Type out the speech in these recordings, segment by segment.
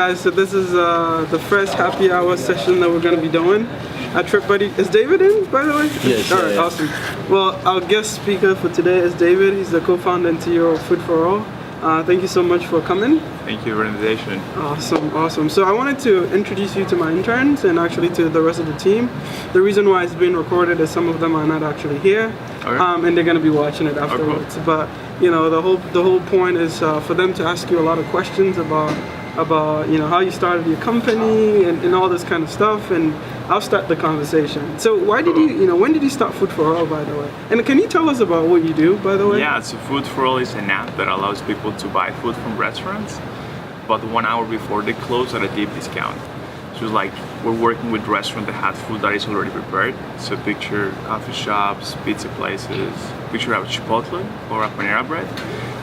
guys, so this is the first happy hour session that we're going to be doing at Trip Buddy. Is David in, by the way? Yes. All right, awesome. Well, our guest speaker for today is David. He's the co-founder and CEO of Food for All. Thank you so much for coming. Thank you for the invitation. Awesome. So I wanted to introduce you to my interns and actually to the rest of the team. The reason why it's being recorded is some of them are not actually here, Okay. and they're going to be watching it afterwards. Cool. But you know, the whole point is for them to ask you a lot of questions about how you started your company and all this kind of stuff, and I'll start the conversation. So why did when did you start Food for All, by the way? And can you tell us about what you do, by the way? Yeah, so Food for All is an app that allows people to buy food from restaurants, but 1 hour before they close at a deep discount. So it's like we're working with restaurants that have food that is already prepared. So picture coffee shops, pizza places, picture a Chipotle or a Panera Bread.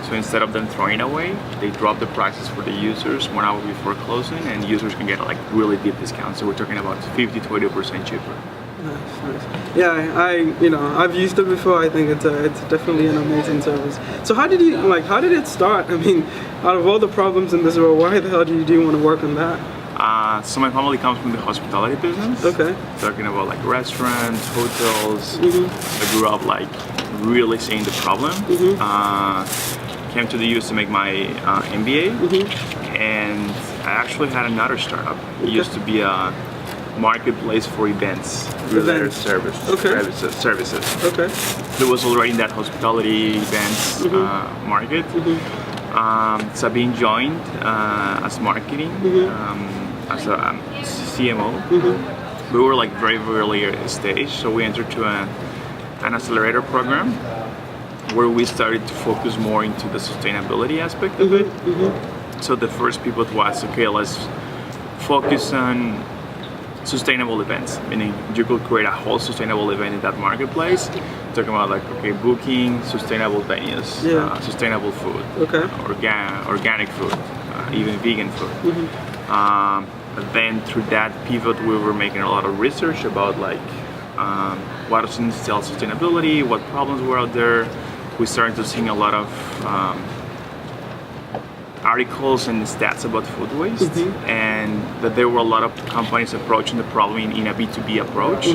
So instead of them throwing it away, they drop the prices for the users 1 hour before closing, and users can get like really deep discounts. So we're talking about 50-20% cheaper. Nice. Yeah, I've used it before. I think it's definitely an amazing service. So how did it start? I mean, out of all the problems in this world, why the hell do you want to work on that? So my family comes from the hospitality business. Okay. Talking about like restaurants, hotels. Mm-hmm. I grew up like really seeing the problem. Mm-hmm. Came to the US to make my MBA, Mm-hmm. and I actually had another startup. It used to be a marketplace for events, related services. Okay. It was already in that hospitality events market. Mm-hmm. Sabine joined as marketing, as a CMO. Mm-hmm. We were like very early stage, so we entered to an accelerator program where we started to focus more into the sustainability aspect of it. Mm-hmm. So the first pivot was, okay, let's focus on sustainable events, meaning you could create a whole sustainable event in that marketplace. Talking about like, okay, booking, sustainable venues, sustainable food, organic food, even vegan food. Mm-hmm. But then through that pivot, we were making a lot of research about like what is instill sustainability, what problems were out there. We started to see a lot of articles and stats about food waste, and that there were a lot of companies approaching the problem in a B2B approach.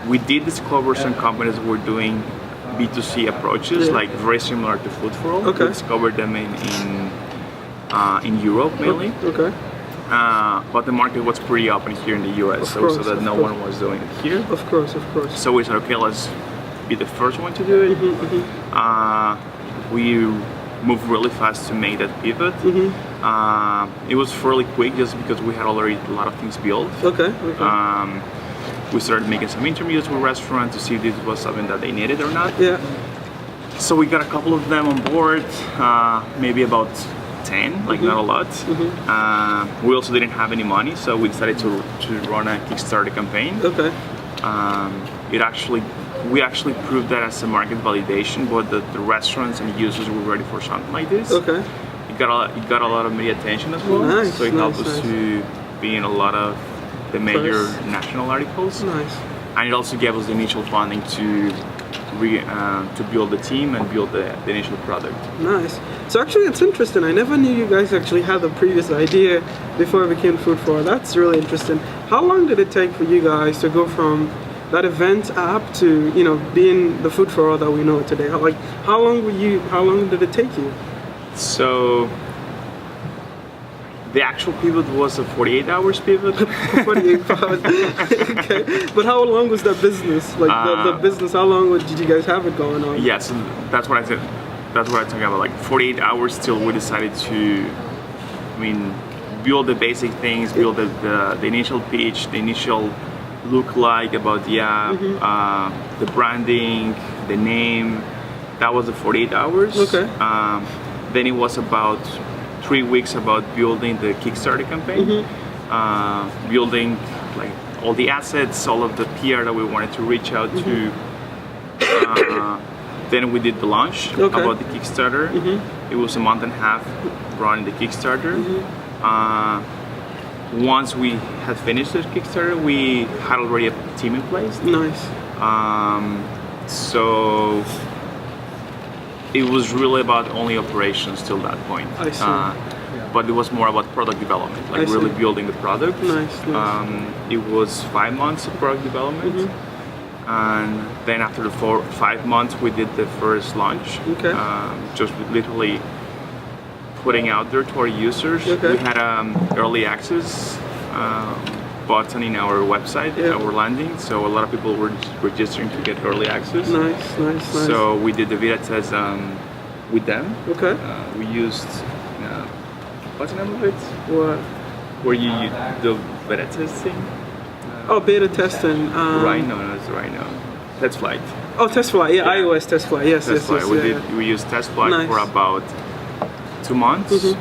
We did discover some companies that were doing B2C approaches, like very similar to Food for All. Okay. We discovered them in Europe mainly. Okay. But the market was pretty open here in the US, so that no one was doing it here. Of course. So we said, okay, let's be the first one to do it. We moved really fast to make that pivot. It was fairly quick just because we had already a lot of things built. Okay. We started making some interviews with restaurants to see if this was something that they needed or not. Yeah. So we got a couple of them on board, maybe about 10, like not a lot. We also didn't have any money, so we decided to run a Kickstarter campaign. Okay. We actually proved that as a market validation, but the restaurants and users were ready for something like this. Okay. It got a lot of media attention as well. Nice, so it helped us nice. to be in a lot of the major national articles. Nice. And it also gave us the initial funding to build the team and build the initial product. Nice. So actually, it's interesting. I never knew you guys actually had the previous idea before it became Food for All. That's really interesting. How long did it take for you guys to go from that event app to being the Food for All that we know today? How long did it take you? So the actual pivot was a 48 hours pivot. 48 hours. Okay. But how long was that business? The business, how long did you guys have it going on? Yeah, so that's what I said. That's what I'm talking about. Like 48 hours till we decided to, build the basic things, build the initial pitch, the initial look like about the app, the branding, the name. That was the 48 hours. Okay. Then it was about 3 weeks about building the Kickstarter campaign, building like all the assets, all of the PR that we wanted to reach out to. Then we did the launch about the Kickstarter. It was a month and a half running the Kickstarter. Once we had finished the Kickstarter, we had already a team in place. Nice. So it was really about only operations till that point. I see. but it was more about product development, like I see. really building the product. Nice. It was 5 months of product development, and then after the 5 months, we did the first launch. Okay. Just literally putting out there to our users. Okay. We had early access button in our website, our landing, so a lot of people were registering to get early access. Nice. So we did the beta test with them. Okay. We used what's the name of it? What? Where you the beta testing? Beta testing. Rhino, no, it's Rhino. Test flight. Oh, test flight. Yeah, iOS test flight. Yes. Test flight. We used test flight Nice. for about 2 months.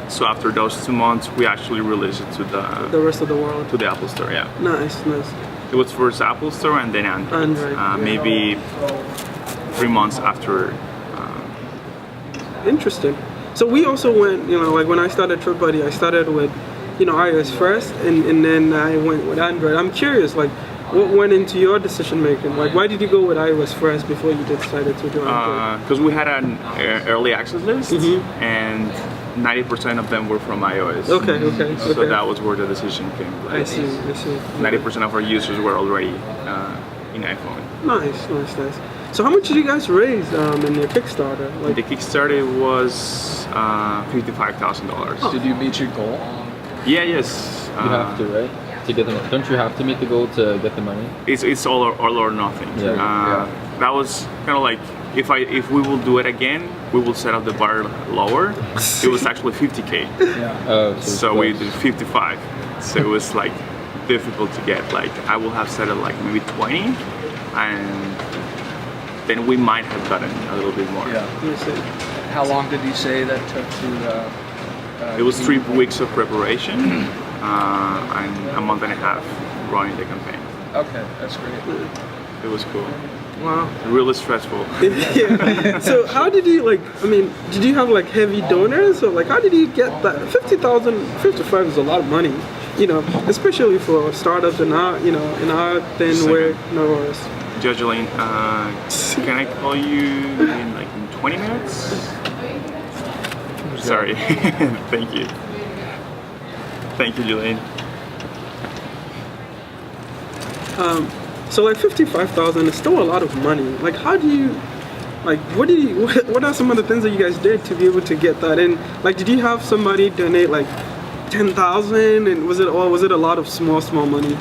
So after those 2 months, we actually released it to The rest of the world. to the Apple Store. Yeah, Nice. it was first Apple Store and then Android. Maybe 3 months after. Interesting. So we also went, like when I started TripBuddy, I started with, iOS first, and then I went with Android. I'm curious, like, what went into your decision making? Like, why did you go with iOS first before you decided to do Android? Because we had an early access list, and 90% of them were from iOS. Okay. So that was where the decision came. I see. 90% of our users were already in iPhone. Nice. So how much did you guys raise in your Kickstarter? Like, The Kickstarter was $55,000. Did you meet your goal? Yes. You have to, right? To get them. Don't you have to meet the goal to get the money? It's all or nothing. Yeah. That was kind of like if we will do it again, we will set up the bar lower. It was actually 50K. Yeah. So we did 55. So it was like difficult to get. Like I will have set it like maybe 20, and then we might have gotten a little bit more. Yeah. let me see. How long did you say that took to? It was 3 weeks of preparation and a month and a half running the campaign. Okay, that's great. It was cool. Wow. Really stressful. Yeah. So how did you did you have like heavy donors, or like how did you get that 50,000? 55 is a lot of money, especially for startups in our thing where worries. Jocelyn, can I call you in 20 minutes? Sorry. Thank you. Thank you, Julian. So like 55,000 is still a lot of money. Like how do you, what are some of the things that you guys did to be able to get that in? Like did you have somebody donate like 10,000, and was it a lot of small money?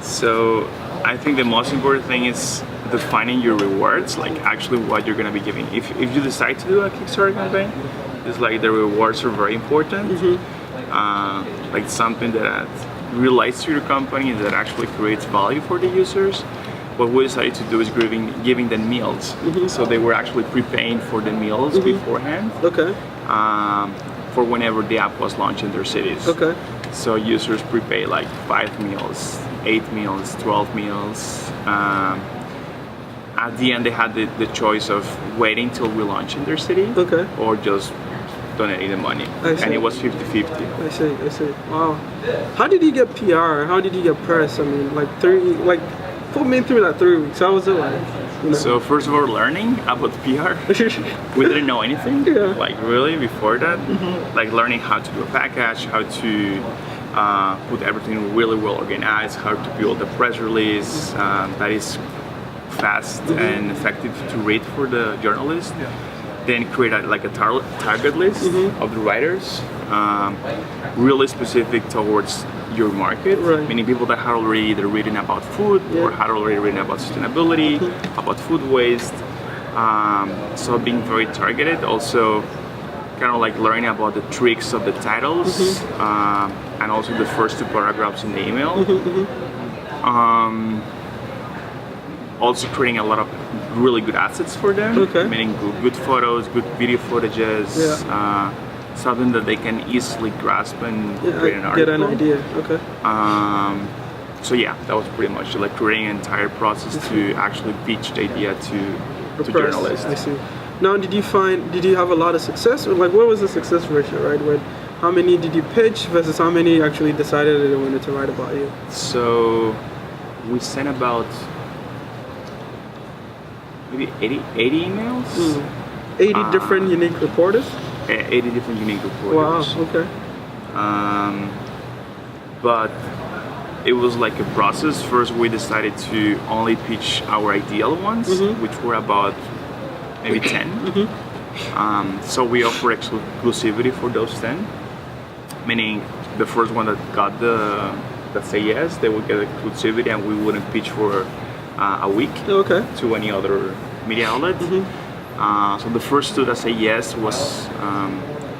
So I think the most important thing is defining your rewards, like actually what you're gonna be giving. If you decide to do a Kickstarter campaign, it's like the rewards are very important. Like something that relates to your company and that actually creates value for the users. What we decided to do is giving them meals. So they were actually prepaying for the meals beforehand. Okay. For whenever the app was launched in their cities. Okay. So users prepay like 5 meals, 8 meals, 12 meals. At the end, they had the choice of waiting till we launch in their city, or just donating the money. And it was 50-50. I see. Wow. How did you get PR? How did you get press? I mean, put me through that 3 weeks. How was it like? So first of all, learning about PR. We didn't know anything, like really before that. Like learning how to do a package, how to put everything really well organized, how to build a press release that is fast and effective to read for the journalist. Then create a target list of the writers, really specific towards your market, meaning people that had already either written about food or had already written about sustainability, about food waste. So being very targeted, also kind of like learning about the tricks of the titles and also the first 2 paragraphs in the email. Also creating a lot of really good assets for them, meaning good photos, good video footages, something that they can easily grasp and create an article. Get an idea. Okay. So yeah, that was pretty much like creating an entire process to actually pitch the idea to journalists. I see. Now, did you have a lot of success? Or like, what was the success ratio, right? With how many did you pitch versus how many actually decided that they wanted to write about you? So we sent about maybe 80 emails. 80 different unique reporters? 80 different unique Wow. reporters. Okay. But it was like a process. First, we decided to only pitch our ideal ones, which were about maybe 10. So we offer exclusivity for those 10, meaning the first one that got that say yes, they would get exclusivity, and we wouldn't pitch for a week Okay. to any other media outlet. So the first two that say yes was,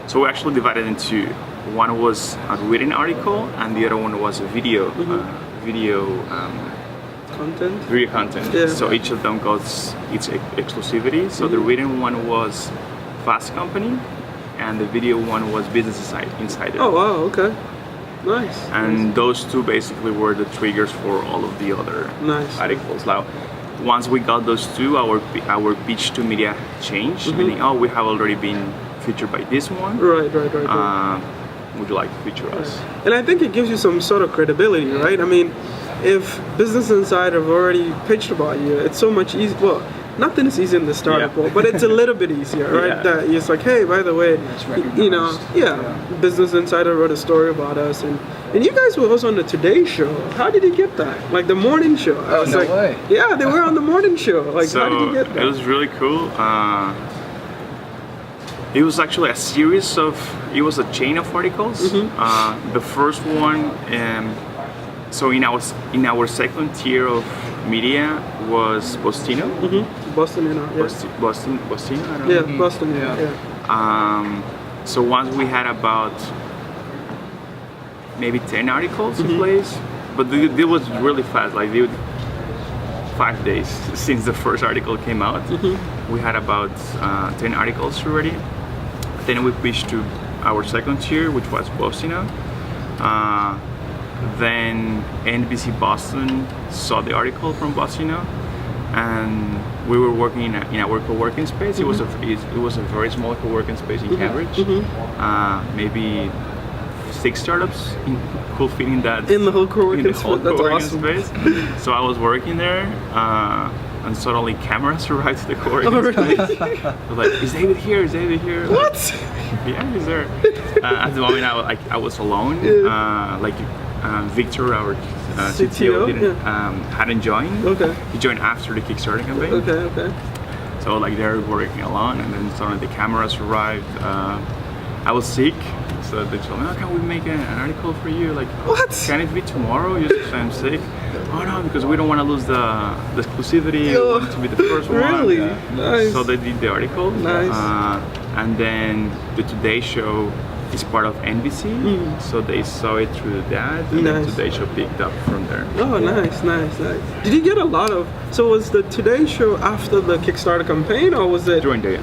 so we actually divided into, one was a written article and the other one was a video, video content. Yeah. So each of them got its exclusivity. So the written one was Fast Company and the video one was Business Insider. Oh wow. Okay. Nice. And those two basically were the triggers for all of the other Nice. articles. Now, once we got those two, our pitch to media changed, meaning, oh, we have already been featured by this one. Right. Would you like to feature us? And I think it gives you some sort of credibility, right? I mean, if Business Insider have already pitched about you, it's so much easier. Well, nothing is easy in the startup world, but it's a little bit easier, right? Yeah. That it's like, hey, by the way, you know, Business Insider wrote a story about us, and you guys were also on the Today Show. How did you get that? Like the morning show? I was no like, way. Yeah, they were on the morning show. Like, So how did you get that? it was really cool. It was actually a series of, it was a chain of articles. The first one, so in our second tier of media was Bostino. Boston, you know. Yeah. Bostino, I don't know. Yeah, Boston. Yeah. So once we had about maybe 10 articles in place, but it was really fast. Like 5 days since the first article came out, we had about 10 articles already. Then we pitched to our second tier, which was Bostino. Then NBC Boston saw the article from Bostino, and we were working in our co-working space. It was a very small co-working space in Cambridge. Maybe 6 startups could fit in that In the whole co-working in the whole space. That's co-working awesome. space. So I was working there, and suddenly cameras arrived to the co-working Oh, really? space. I was like, is David here? Is David here? What? Yeah, he's there. At the moment, I was alone. Victor, our CTO, hadn't joined. Okay. He joined after the Kickstarter campaign. Okay. So like they're working alone, and then suddenly the cameras arrived. I was sick, so they told me, "Oh, can we make an article for you? Like, What? Can it be tomorrow? Just because I'm sick." Oh no, because we don't want to lose the exclusivity. We want to be the first one. Really? Nice. So they did the article. Nice. And then the Today Show is part of NBC, so they saw it through that, and then Nice. Today Show picked up from there. Oh, nice. Did you get a lot of? So was the Today Show after the Kickstarter campaign, or was it During the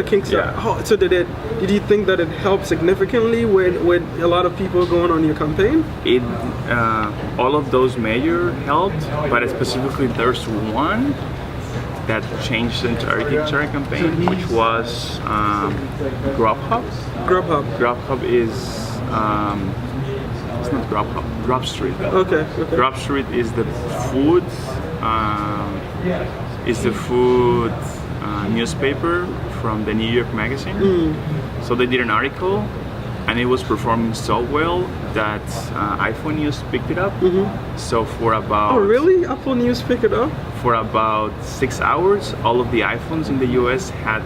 Kickstarter? Yeah. Oh, so did you think that it helped significantly with a lot of people going on your campaign? It all of those major helped, but specifically there's one that changed the entire Kickstarter campaign, which was Grubhub. Grubhub is it's not Grubhub. Grubstreet. Okay. Grubstreet is the food newspaper from the New York Magazine. So they did an article, and it was performing so well that iPhone News picked it up. So for about Oh, really? Apple News pick it up? for about 6 hours, all of the iPhones in the US had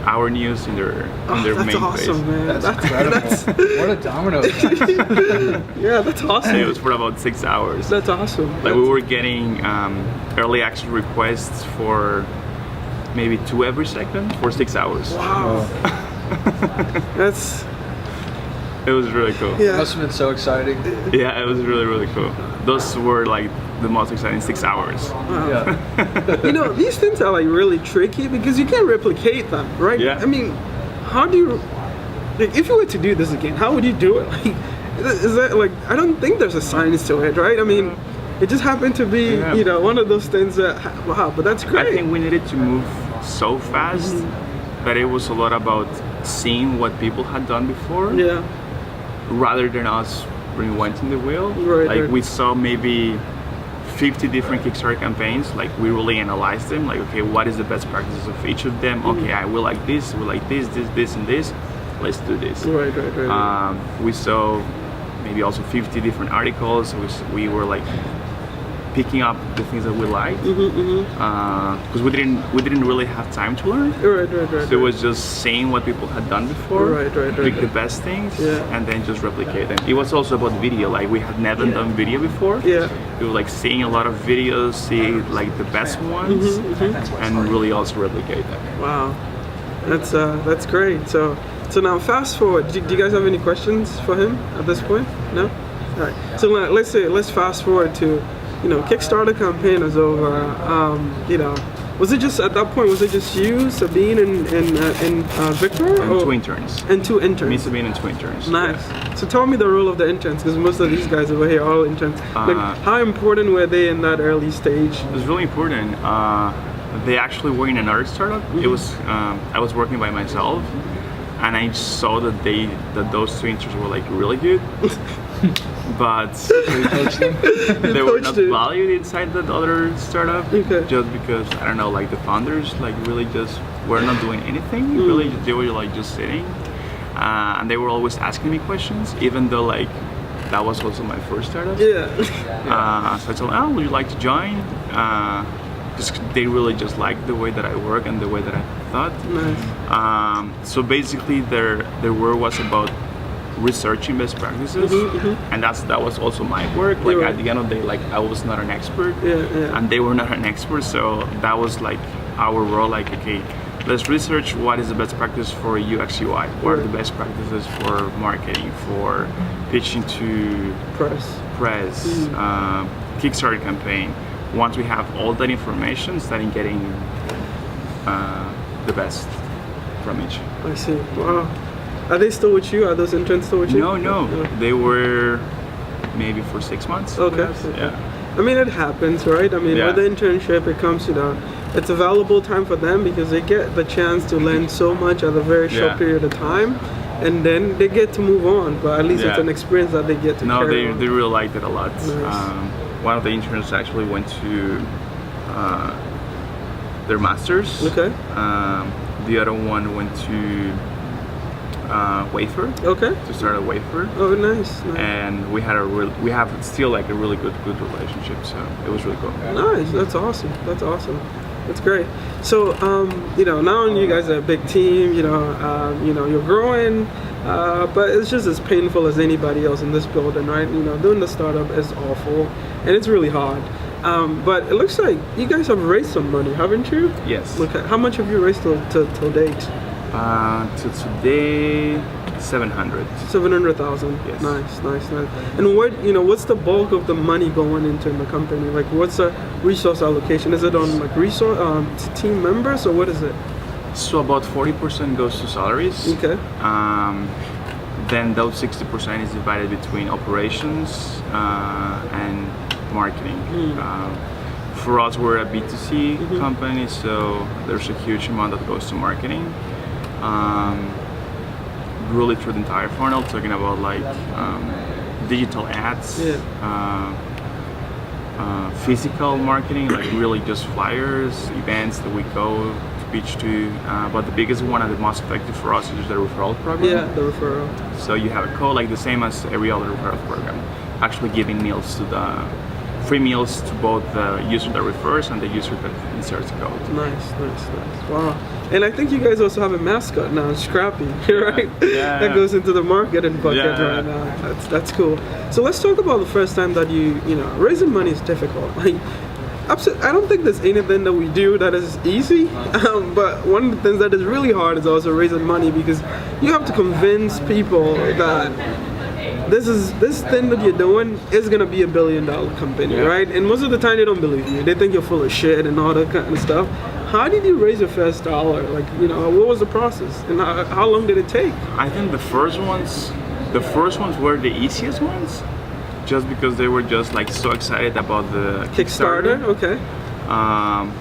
our news in their That's main awesome, page. man. That's incredible. What a domino effect. Yeah, that's awesome. And it was for about 6 hours. That's awesome. Like we were getting early access requests for maybe 2 every second for 6 hours. Wow. That's It was really cool. yeah. Must have been so exciting. Yeah, it was really cool. Those were like the most exciting 6 hours. Yeah. You know, these things are like really tricky because you can't replicate them, right? Yeah. I mean, how do you, like, if you were to do this again, how would you do it? Like, is that like, I don't think there's a science to it, right? I mean, it just happened to be, Yeah. you know, one of those things that, wow, but that's great. I think we needed to move so fast that it was a lot about seeing what people had done before, Yeah. rather than us reinventing the wheel. Right, Like right. we saw maybe 50 different Kickstarter campaigns. Like we really analyzed them. Like, okay, what is the best practices of each of them? Okay, I will like this, we like this, and this. Let's do this. Right. We saw maybe also 50 different articles. We were like picking up the things that we liked because we didn't really have time to learn. Right. So it was just saying what people had done before, pick the best things, and then just replicate them. It was also about video. Like we had never done video before. Yeah. It was like seeing a lot of videos, see like the best ones, and really also replicate them. Wow, that's great. So now fast forward. Do you guys have any questions for him at this point? No. All right. So let's fast forward to, Kickstarter campaign is over. Was it just at that point? Was it just you, Sabine, and Victor? And two interns. And two interns. Me, Sabine, and two interns. Nice. So tell me the role of the interns, because most of these guys over here are all interns. How important were they in that early stage? It was really important. They actually were in another startup. It was I was working by myself, and I saw that those two interns were like really good. But they were not valued inside that other startup, just because I don't know, like the founders like really just were not doing anything. Really, they were like just sitting, and they were always asking me questions, even though like that was also my first startup. So I told them, would you like to join? Because they really just liked the way that I work and the way that I thought. Nice. So basically, their work was about researching best practices, and that was also my work. Like at the end of the day, like I was not an expert, and they were not an expert, so that was like our role. Like, okay, let's research what is the best practice for UX UI. What are the best practices for marketing, for pitching to press, Kickstarter campaign. Once we have all that information, starting getting the best from each. I see. Wow. Are they still with you? Are those interns still with you? No. They were maybe for 6 months. Okay. I mean, it happens, right? I mean, with the internship, it comes, it's a valuable time for them because they get the chance to learn so much at a very short period of time, and then they get to move on. But at least it's an experience that they get to carry on. They really liked it a lot. Nice. One of the interns actually went to their masters. Okay. The other one went to Wafer. Okay. To start a Wafer. Oh, nice. And we have still like a really good relationship. So it was really cool. Nice. That's awesome. That's great. So now you guys are a big team. You're growing, but it's just as painful as anybody else in this building, right? Doing the startup is awful, and it's really hard. But it looks like you guys have raised some money, haven't you? Yes. Okay. How much have you raised till date? To today, 700. 700,000. Yes. Nice. And what's the bulk of the money going into in the company? Like, what's the resource allocation? Is it on like team members, or what is it? So about 40% goes to salaries. Okay. Then those 60% is divided between operations and marketing. For us, we're a B2C company, so there's a huge amount that goes to marketing. Really through the entire funnel, talking about like digital ads, physical marketing, like really just flyers, events that we go to pitch to. But the biggest one and the most effective for us is the referral program. Yeah, the referral. So you have a code like the same as every other referral program, actually giving free meals to both the user that refers and the user that inserts code. Nice. Wow. And I think you guys also have a mascot now, Scrappy, right? Yeah. That goes into the marketing bucket right now. That's cool. So let's talk about the first time that raising money is difficult. Like, I don't think there's anything that we do that is easy, but one of the things that is really hard is also raising money, because you have to convince people that this thing that you're doing is gonna be $1 billion company, right? And most of the time they don't believe you. They think you're full of shit and all that kind of stuff. How did you raise your first dollar? Like, what was the process, and how long did it take? I think the first ones were the easiest ones, just because they were just like so excited about the Kickstarter. Okay.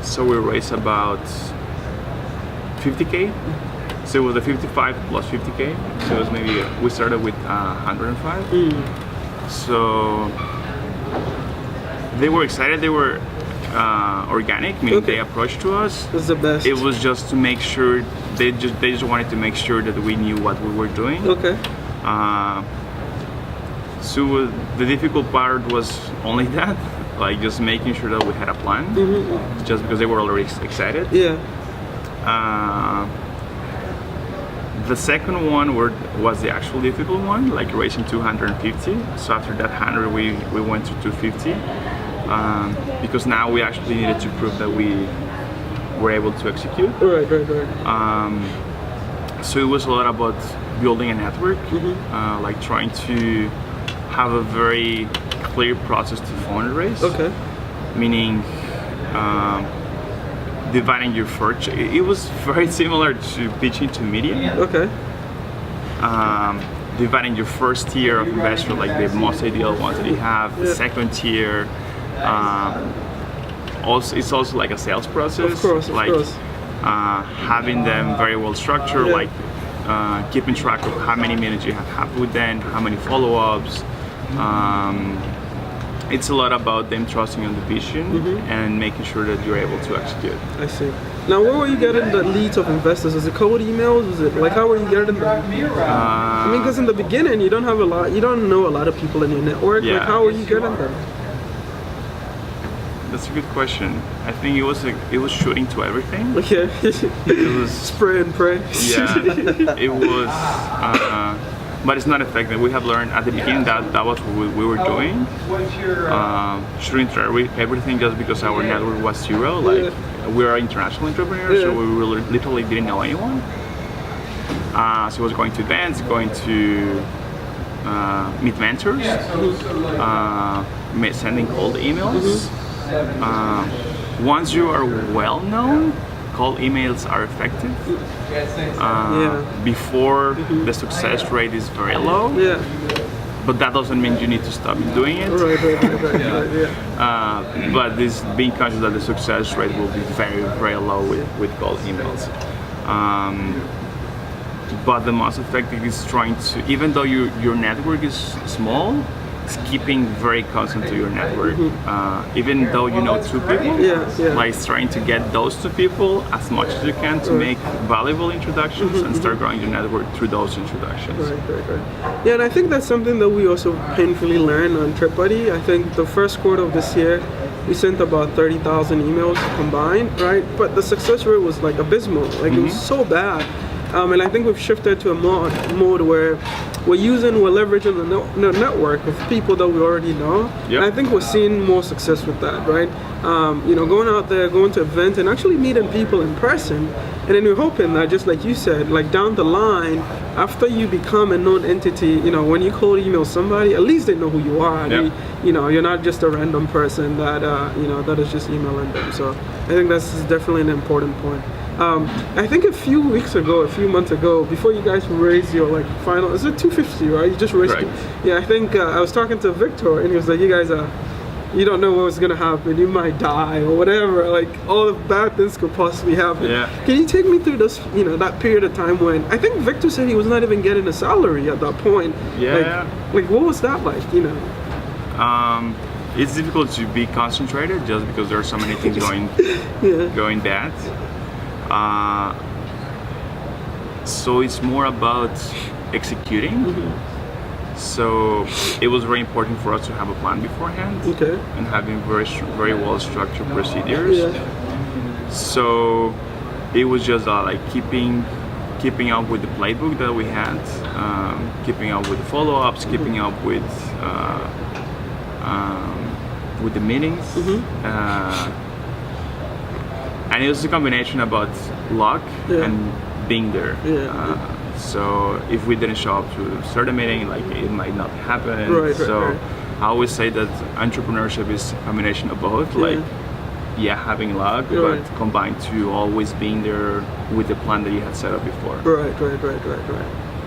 So we raised about 50K. So it was a 55 plus 50K. So it was maybe, we started with 105. So They were excited. They were organic, meaning Okay. they approached to us. That's the best. It was just to make sure they just wanted to make sure that we knew what we were doing. Okay. So the difficult part was only that, like just making sure that we had a plan. Just because they were already excited. Yeah. The second one was the actual difficult one, like raising 250. So after that 100, we went to 250 because now we actually needed to prove that we were able to execute. Right. So it was a lot about building a network, like trying to have a very clear process to fundraise. Okay. Meaning dividing your first. It was very similar to pitching to media. Okay. Dividing your first tier of investor, like the most ideal ones that you have, the second tier. Also, it's also like a sales process. Of course. Having them very well structured, like keeping track of how many minutes you have with them, how many follow-ups. It's a lot about them trusting on the vision and making sure that you're able to execute. I see. Now, where were you getting the leads of investors? Was it cold emails? Was it like how were you getting them? I mean, because in the beginning you don't have a lot, you don't know a lot of people in your network. Yeah. Like, how were you getting them? That's a good question. I think it was shooting to everything. Okay. It was Spray and pray. yeah. It was, but it's not effective. We have learned at the beginning that was what we were doing. Shooting to everything just because our network was zero. Like we are international entrepreneurs, so we literally didn't know anyone. So it was going to events, going to meet mentors, sending cold emails. Once you are well known, cold emails are effective. Before the success rate is very low. Yeah. But that doesn't mean you need to stop doing it. Right. Yeah. But this being conscious that the success rate will be very, very low with cold emails. But the most effective is trying to, even though your network is small, it's keeping very constant to your network. Even though you know 2 people, like trying to get those 2 people as much as you can to make valuable introductions and start growing your network through those introductions. Right. Yeah, and I think that's something that we also painfully learned on TripBuddy. I think the first quarter of this year, we sent about 30,000 emails combined, right? But the success rate was like abysmal. Like it was so bad. And I think we've shifted to a mode where we're leveraging the network of people that we already know. Yep. And I think we're seeing more success with that, right? Going out there, going to events and actually meeting people in person. And then we're hoping that, just like you said, like down the line, after you become a known entity, when you cold email somebody, at least they know who you are. Yep. You're not just a random person that, that is just emailing them. So I think that's definitely an important point. I think a few months ago, before you guys raised your final, is it 250, right? You just raised Correct. Yeah, I think I was talking to Victor and he was like, you guys you don't know what's gonna happen, you might die or whatever, like all the bad things could possibly happen. Yeah. Can you take me through this, that period of time when, I think Victor said he was not even getting a salary at that point. Yeah. Like what was that like, It's difficult to be concentrated just because there are so many things going bad. So it's more about executing. So it was very important for us to have a plan beforehand and having very well structured procedures. So it was just like keeping up with the playbook that we had, keeping up with the follow-ups, keeping up with the meetings. And it was a combination about luck and being there. So if we didn't show up to start a meeting, like it might not happen. I always say that entrepreneurship is a combination of both. Having luck, but combined to always being there with the plan that you had set up before. Right.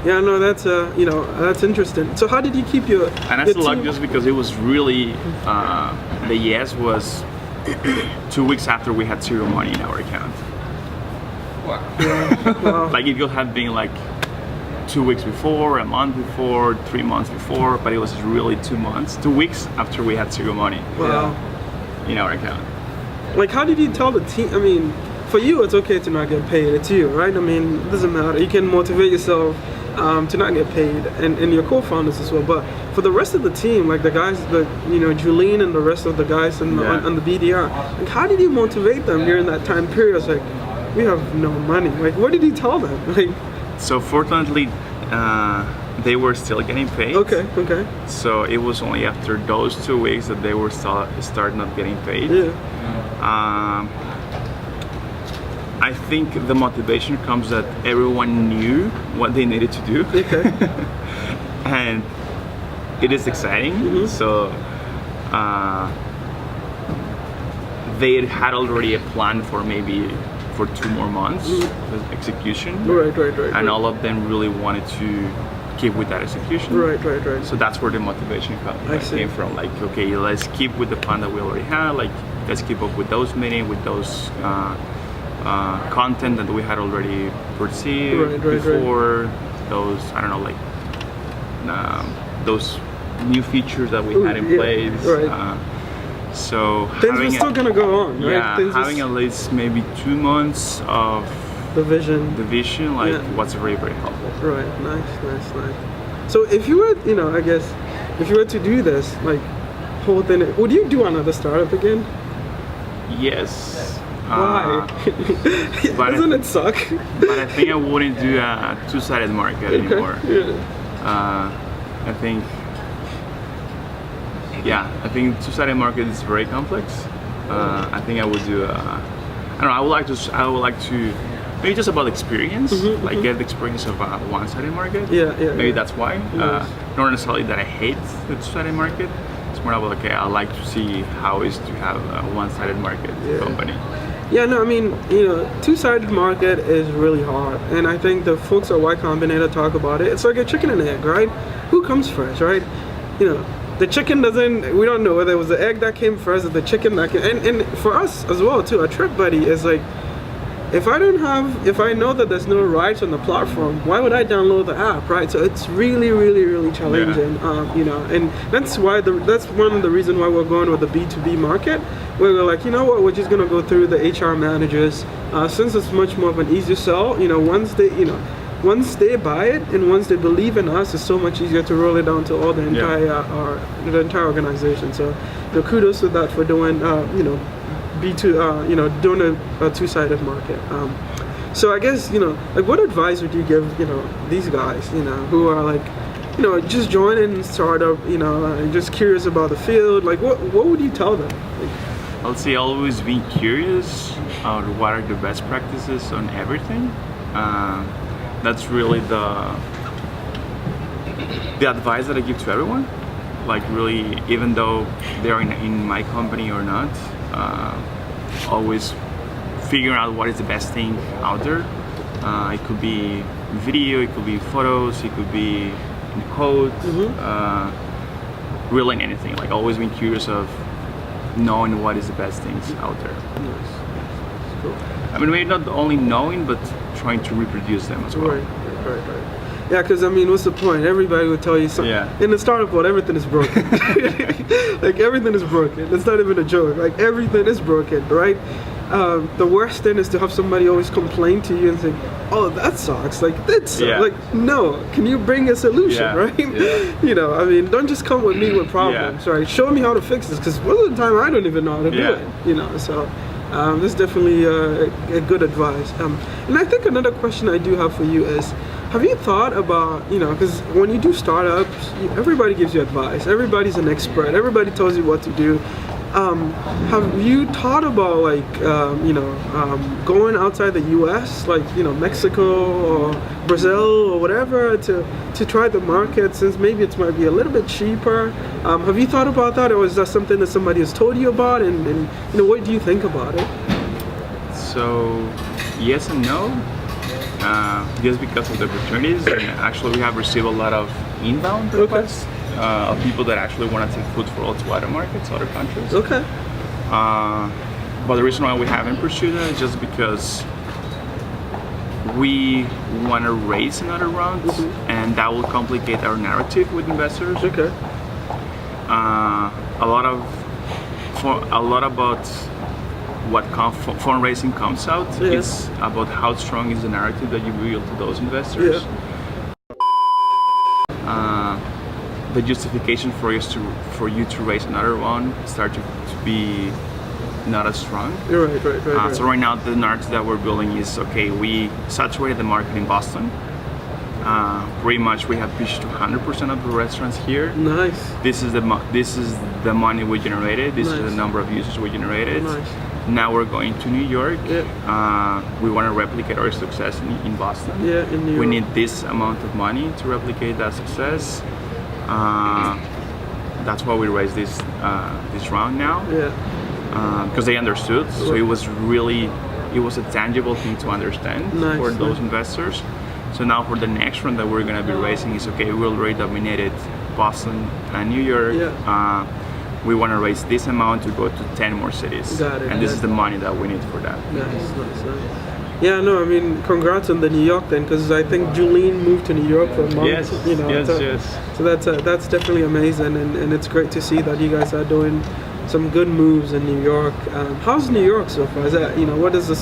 Yeah, no, that's that's interesting. So how did you keep your? And that's luck just because it was really the yes was 2 weeks after we had zero money in our account. Wow. Like it could have been like 2 weeks before, a month before, 3 months before, but it was really 2 months, 2 weeks after we had zero money. Wow. in our account. Like, how did you tell the team? I mean, for you, it's okay to not get paid. It's you, right? I mean, it doesn't matter. You can motivate yourself to not get paid, and your co-founders as well. But for the rest of the team, like the guys, Julene and the rest of the guys on the BDR, like, how did you motivate them during that time period? It's like, we have no money. Like, what did you tell them? Like, so fortunately, they were still getting paid. Okay. So it was only after those 2 weeks that they were start not getting paid. Yeah. I think the motivation comes that everyone knew what they needed to do. Okay. And it is exciting. Mm-hmm. So they had already a plan for maybe for 2 more months with execution. Right. And all of them really wanted to keep with that execution. Right. So that's where the motivation came from. Like, okay, let's keep with the plan that we already had. Like, let's keep up with those meetings, with those content that we had already perceived before. Those, I don't know, like those new features that we had in place. Right. So things are still gonna go on, right? Yeah, having at least maybe 2 months of the vision, like, was very, very helpful. Right. Nice. So if you were, I guess, if you were to do this, like, whole thing, would you do another startup again? Yes. Why? Doesn't it suck? But I think I wouldn't do a two-sided market anymore. I think two-sided market is very complex. I think I would do I would like to maybe just about experience, like get the experience of a one-sided market. Maybe that's why. Not necessarily that I hate the two-sided market. It's more of like, okay, I like to see how it is to have a one-sided market company. Yeah, no, I mean, two-sided market is really hard, and I think the folks at Y Combinator talk about it. It's like a chicken and egg, right? Who comes first, right? The chicken we don't know whether it was the egg that came first or the chicken that came, and for us as well too, a trip buddy is like, if I know that there's no rides on the platform, why would I download the app, right? So it's really, really, really challenging, and that's one of the reasons why we're going with the B2B market, where we're like, we're just gonna go through the HR managers, since it's much more of an easy sell. Once they buy it and once they believe in us, it's so much easier to roll it down to all the entire organization. So, kudos to that for doing, doing a two-sided market. So I guess, like, what advice would you give, these guys, who are like, just joining startup, just curious about the field? Like, what would you tell them? Like, I'll say always be curious on what are the best practices on everything. That's really the advice that I give to everyone. Like, really, even though they're in my company or not, always figuring out what is the best thing out there. It could be video, it could be photos, it could be in code, really anything. Like, always being curious of knowing what is the best things out there. Nice. Cool. I mean, maybe not only knowing, but trying to reproduce them as well. Right. Yeah, because I mean, what's the point? Everybody would tell you something. Yeah. In the startup world, everything is broken. Like, everything is broken. It's not even a joke. Like, everything is broken, right? The worst thing is to have somebody always complain to you and say, "Oh, that sucks." Like, that's like, no. Can you bring a solution, right? Yeah. I mean, don't just come with me with problems, right? Show me how to fix this, because most of the time I don't even know how to do it. So. This is definitely a good advice. And I think another question I do have for you is, have you thought about, because when you do startups, everybody gives you advice. Everybody's an expert. Everybody tells you what to do. Have you thought about, like, going outside the U.S., like, Mexico or Brazil or whatever, to try the market, since maybe it might be a little bit cheaper? Have you thought about that, or is that something that somebody has told you about, and what do you think about it? So, yes and no. Just because of the opportunities, and actually we have received a lot of inbound requests. Of people that actually want to take food for all to other markets, other countries. Okay. But the reason why we haven't pursued it is just because we want to raise another round, and that will complicate our narrative with investors. Okay. A lot of for a lot about what fundraising comes out. Yeah. It's about how strong is the narrative that you reveal to those investors. Yeah. The justification for you to raise another one start to be not as strong. You're right. So right now the narrative that we're building is, okay, we saturated the market in Boston. Pretty much we have pitched to 100% of the restaurants here. Nice. This is the money we generated. This is Nice. the number of users we generated. Nice. Now we're going to New York. Yeah. We want to replicate our success in Boston. Yeah, in New York. We need this amount of money to replicate that success. That's why we raised this round now. Yeah. Because they understood. So it was a tangible thing to understand Nice, for those nice. investors. So now for the next round that we're gonna be raising is, okay, we already dominated Boston and New York. Yeah. We want to raise this amount to go to 10 more cities. Got it, And this got is the money that we need for that. Nice. Yeah, no, I mean, congrats on the New York then, because I think Julene moved to New York for a month. Yes, you know, yes, so, yes. So that's definitely amazing, and it's great to see that you guys are doing some good moves in New York. How's New York so far? Is that, what is the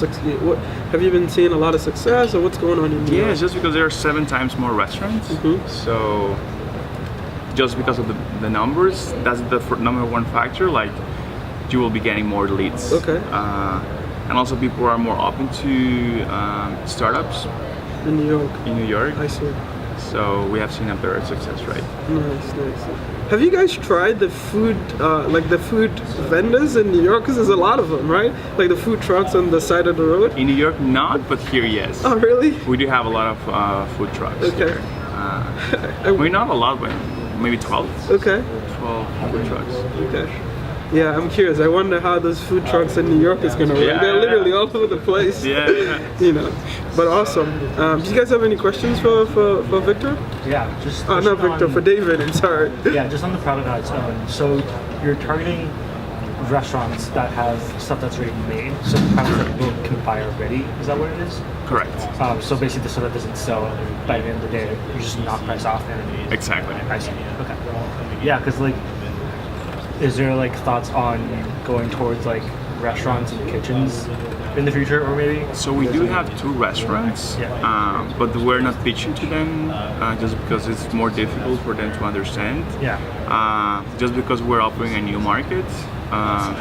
what have you been seeing a lot of success, or what's going on in New Yeah, York? it's just because there are 7 times more restaurants. So just because of the numbers, that's the number one factor. Like, you will be getting more leads. Okay. And also people are more open to startups In New York. in New York. I see. So we have seen a better success rate. Nice. Have you guys tried the food, like the food vendors in New York? Because there's a lot of them, right? Like the food trucks on the side of the road. In New York, not, but here, yes. Oh, really? We do have a lot of food trucks. Okay. Here. Maybe not a lot, but maybe 12. Okay. 12 food trucks. Okay. Yeah, I'm curious. I wonder how those food trucks in New York is gonna work. Yeah, They're yeah, literally all over the place. Yeah. But awesome. Do you guys have any questions for Victor? Yeah, just Oh, not Victor, on- for David. I'm sorry. Yeah, just on the product on its own. So you're targeting restaurants that have stuff that's already made, so products that people can buy already. Is that what it is? Correct. So basically, the stuff that doesn't sell, by the end of the day, you just knock price off and Exactly. I see. Okay. Yeah, because is there thoughts on going towards restaurants and kitchens in the future, or maybe? So we do have 2 restaurants, Yeah. but we're not pitching to them just because it's more difficult for them to understand. Yeah. Just because we're opening a new market.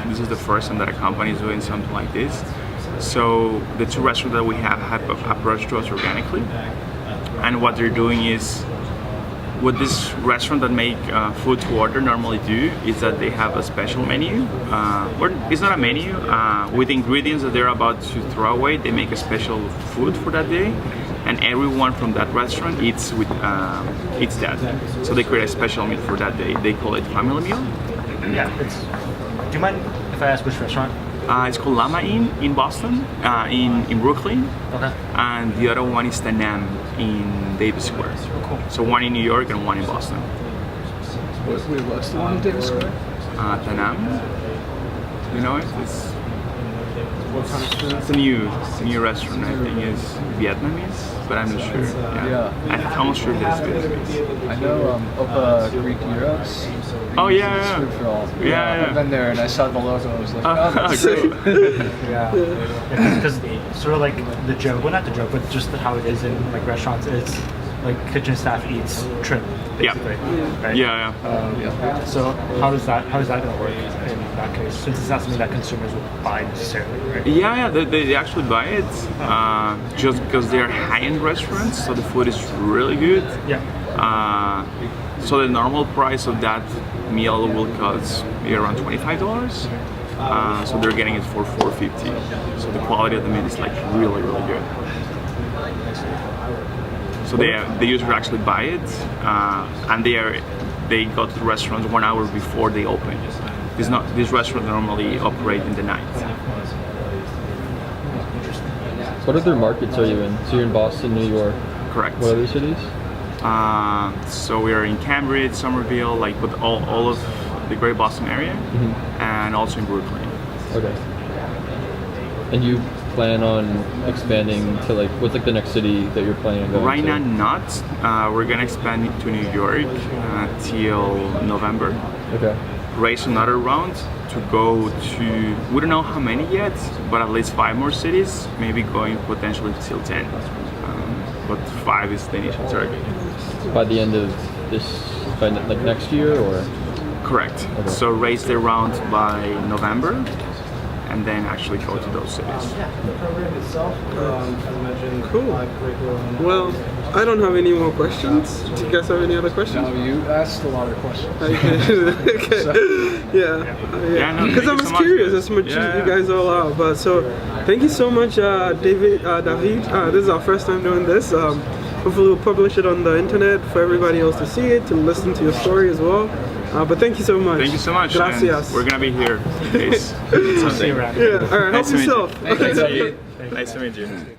This is the first time that a company is doing something like this. So the 2 restaurants that we have approached to us organically, and what they're doing is, what this restaurant that make food to order normally do is that they have a special menu, or it's not a menu, with ingredients that they're about to throw away. They make a special food for that day, and everyone from that restaurant eats that. So they create a special meal for that day. They call it family meal. Yeah. Do you mind if I ask which restaurant? It's called Lama Inn in Boston, in Brooklyn, Okay. and the other one is Tanam in Davis Square. Cool. So one in New York and one in Boston. What's the one in Davis Square? Tanam, you know it? What kind of food? It's a new restaurant. I think it's Vietnamese, but I'm not sure. Yeah. I'm almost sure that it's Vietnamese. I know Opa Greek Gyros. Oh yeah, Good for all. Yeah. I've been there and I saw the logo. I was like, oh, that's great. Yeah, because sort of the joke, well, not the joke, but just how it is in restaurants, it's kitchen staff eats shrimp, basically. Right? Yeah. So how is that going to work in that case? Since it's not something that consumers would buy necessarily, right? Yeah. They actually buy it just because they're high-end restaurants, so the food is really good. Yeah. So the normal price of that meal will cost maybe around $25. So they're getting it for $4.50. So the quality of the meal is really good. So the users actually buy it, and they go to the restaurant 1 hour before they open. These restaurants normally operate in the night. What other markets are you in? So you're in Boston, New York. Correct. What other cities? So we are in Cambridge, Somerville, with all of the Great Boston area, and also in Brooklyn. Okay. And you plan on expanding to what's the next city that you're planning on going Right to? now, not. We're gonna expand it to New York till November. Okay. raise another round to go to, we don't know how many yet, but at least 5 more cities, maybe going potentially till 10. But 5 is the initial target. By the end of this, like next year, or? Correct. Okay. So raise the round by November, and then actually go to those cities. Cool. Well, I don't have any more questions. Do you guys have any other questions? No, you asked a lot of questions. Okay. Yeah. Yeah, no, Because thank I you was so much, curious guys. as much Yeah, as you yeah. guys all are. But so, thank you so much, David. This is our first time doing this. Hopefully, we'll publish it on the internet for everybody else to see it, to listen to your story as well. But thank you so much. Thank you so much. and Gracias. we're gonna be here in case See you someday. around. Yeah. All right. Nice Help to meet you. yourself. Nice to meet you.